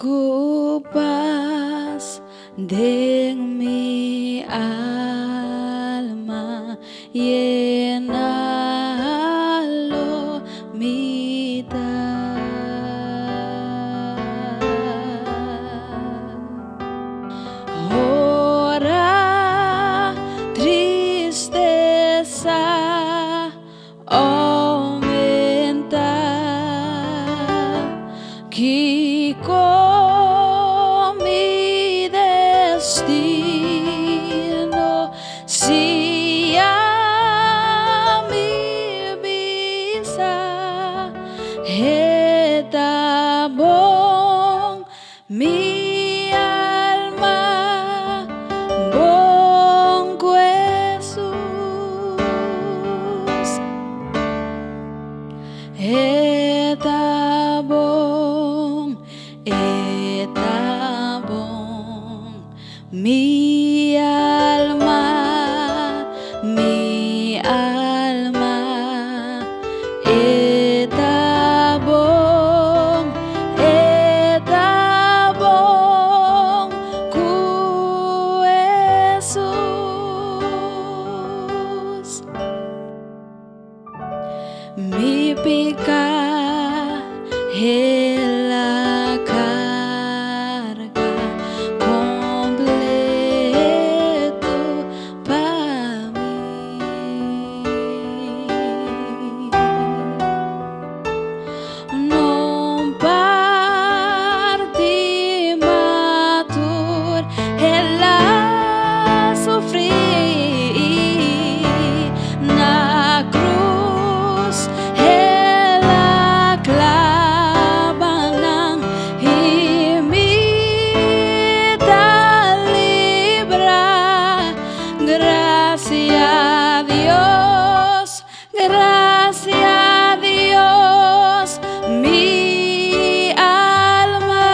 Kupas deng mi alma yenalo mita ora tristeza aumenta que con mi destino si a mi visa está bon mi alma bon Jesús está bon mi alma está bon cu Jesús mi pica la carga completo para mí. Non parti matur ela sofri na cruz ela clava nang imita libra. Gracias a Dios mi alma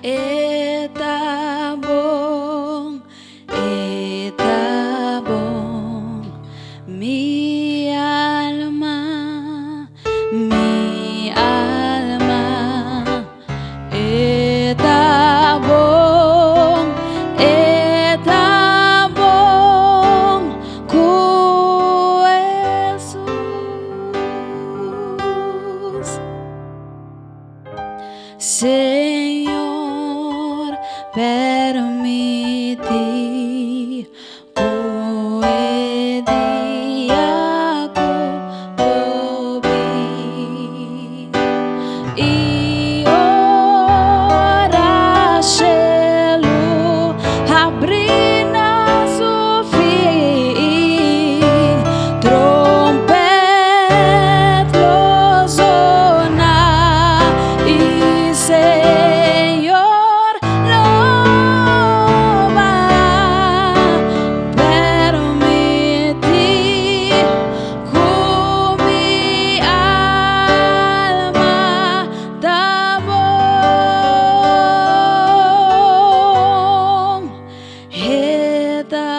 está bon mi alma está bon cu Jesús. Señor, permiti que dia cobi e ora cielo abrina su fin trompet lo sona y Señor lo va permitir con mi alma da bon está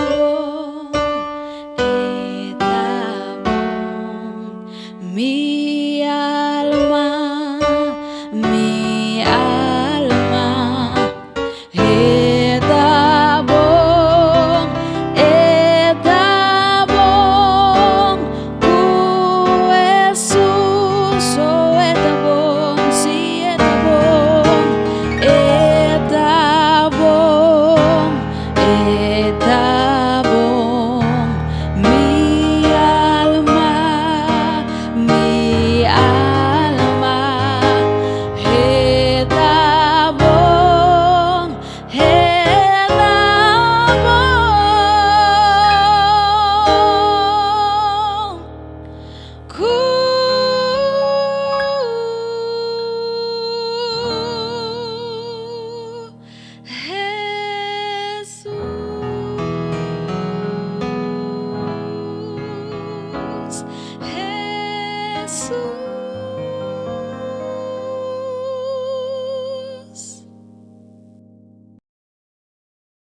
bon mi alma está bon cu Jesús. Oh, está bon, sí, está bon mi alma está bon cu Jesús.